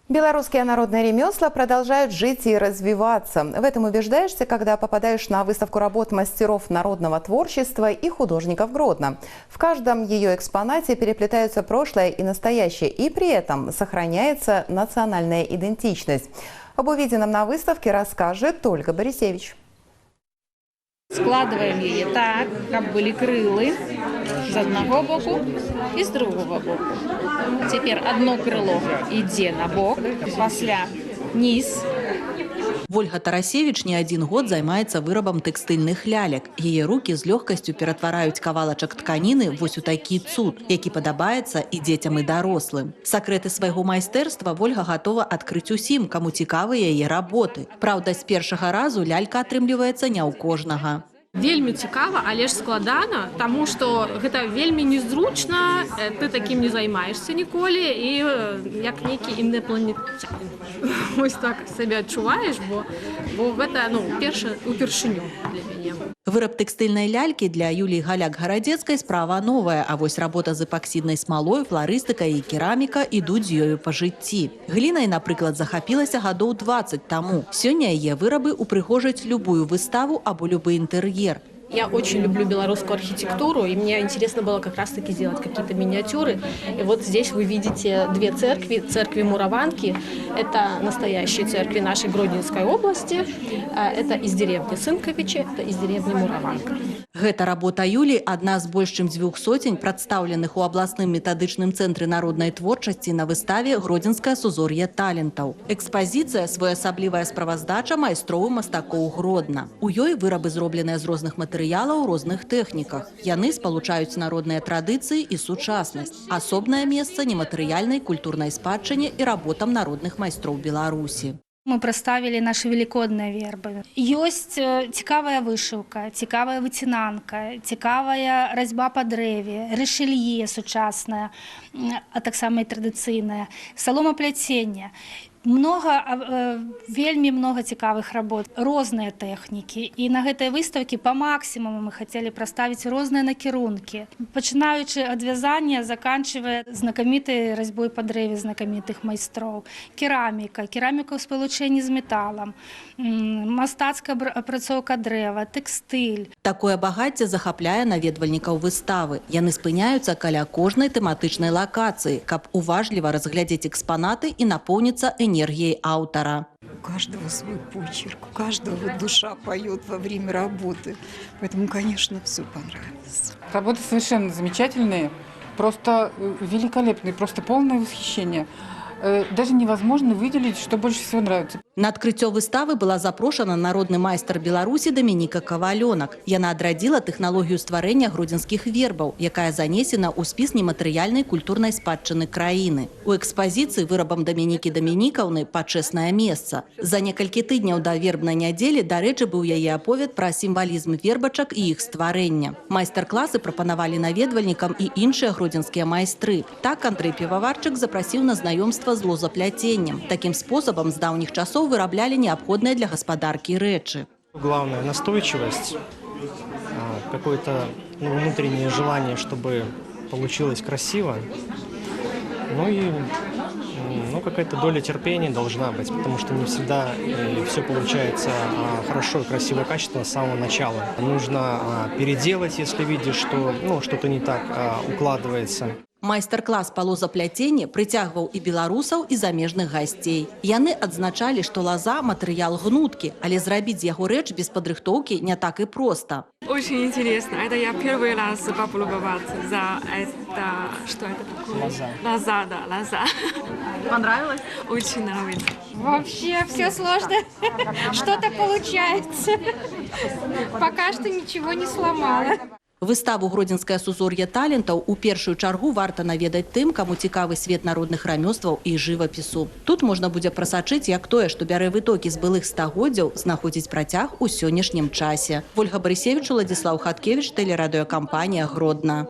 Белорусские народные ремесла продолжают жить и развиваться. В этом убеждаешься, когда попадаешь на выставку работ мастеров народного творчества и художников Гродно. В каждом ее экспонате переплетаются прошлое и настоящее, и при этом сохраняется национальная идентичность. Об увиденном на выставке расскажет Ольга Борисевич. Складываем ее так, как были крылы с одного боку и с другого боку. Теперь одно крыло идет на бок, после низ. Ольга Тарасевич не один год займаецца вырабам тэкстыльных лялек. Яе рукі з лёгкасцю ператвараюць кавалачак тканіны вось у такі цуд, які падабаецца і дзецям, і дарослым. Сакрэты свайго майстэрства Ольга гатова адкрыць усім, каму цікавы яе работы. Праўда, з першага разу лялька атрымліваецца не ў кожнага. Вельмі цікава, але ж складана, тому што гэта вельмі незручна, ты такім не займаешься ніколі і як нейкі інопланетянин. Ось так себе адчуваеш, бо гэта упершыню для мяне. Выраб тэкстыльнай лялькі для Юліі Галяк-Гарадзецкай справа новая, а вось работа з эпаксіднай смалой, фларыстыка і кераміка ідуць з ёю па жыцці. Глінай, напрыклад, захапілася гадоў 20 таму. Сёння яе вырабы упрыгожаць любую выставу або любы інтэр'ер. Я очень люблю белорусскую архитектуру, и мне интересно было как раз-таки сделать какие-то миниатюры. И вот здесь вы видите две церкви. Церкви Мураванки – это настоящие церкви нашей Гродненской области. Это из деревни Сынковичи, это из деревни Мураванка. Гэта работа Юлі адна з больш чым 200 прадстаўленых у абласным метадычным цэнтры народнай творчасці на выставе «Гродзенскае сузор'е талентаў». Экспазіцыя – своеасаблівая справаздача майстроў і мастакоў Гродна. У ёй вырабы зробленыя з розных матэрыялаў у розных тэхніках. Яны спалучаюць народныя традыцыі і сучаснасць. Асобнае месца нематэрыяльнай культурнай спадчыне і работам народных майстроў Беларусі. Мы представили наши великодные вербы. Есть цікавая вышивка, цікавая выцінанка, цікавая разьба по дрэве, ришелье сучасное, а так само и традиционное, соломоплетение. Вельмі много цікавых работ, розныя тэхнікі. І на гэтай выставке по максимуму мы хотели проставить розныя накірункі. Пачынаючы ад вязання, заканчивая знакамітай разьбой по дрэве знакамітых майстроў. Кераміка ў спалучэнні з металам, мастацкая апрацоўка дрэва, тэкстыль. Такое багацце захапляе наведвальнікаў выставы. Яны спыняюцца каля кожнай тэматычнай лакацыі, каб уважліва разглядзець экспанаты і напоўніцца энергией автора. У каждого свой почерк, у каждого душа поет во время работы. Поэтому, конечно, все понравилось. Работы совершенно замечательные, просто великолепные, просто полное восхищение. Даже невозможно выделить, что больше всего нравится. На адкрыццё выставы была запрошана народны майстар Беларусі Дамініка Кавалёнак. Яна адрадзіла тэхналогію стварэння гродзенскіх вербаў, якая занесена ў спіс нематэрыяльнай культурнай спадчыны краіны. У экспазіцыі вырабам Дамінікі Дамінікаўны пачэснае месца. За некалькі тыдняў да вербнай нядзелі, дарэчы, быў яе аповед пра сімвалізм вербачак і іх стварэння. Майстар-класы прапанавалі наведвальнікам і іншыя гродзенскія майстры. Так Андрэй Піваварчык запрасіў на знаёмства з лозапляценнем. Такім способам з даўніх часоў вырабляли необходные для господарки речи. Главное – настойчивость, какое-то внутреннее желание, чтобы получилось красиво. Ну и какая-то доля терпения должна быть, потому что не всегда все получается хорошо и красиво, качественно с самого начала. Нужно переделать, если видишь, что что-то не так укладывается. Майстар-клас па лозапляценні прыцягваў і беларусаў, і замежных гасцей. Яны адзначалі, што лоза – матэрыял гнуткі, але зрабіць з яго рэч без падрыхтоўкі не так і проста. Очень интересно. Это я первый раз попробоваться за это. Что это такое? Лоза. Лоза, да, лоза. Понравилось? Очень нравится. Вообще все сложно. Что-то получается. Пока что ничего не сломала. Выставу «Гродзенскае сузор'е талентаў» у першую чаргу варта наведаць тым, каму цікавы свет народных рамёстваў і жывапісу. Тут можна будзе прасачыць, як тое, што бярэ вытокі з былых стагоддзяў, знаходзіць працяг у сённяшнім часе. Ольга Борисевич, Владислав Хаткевич, тэлерадыёкампанія «Гродно».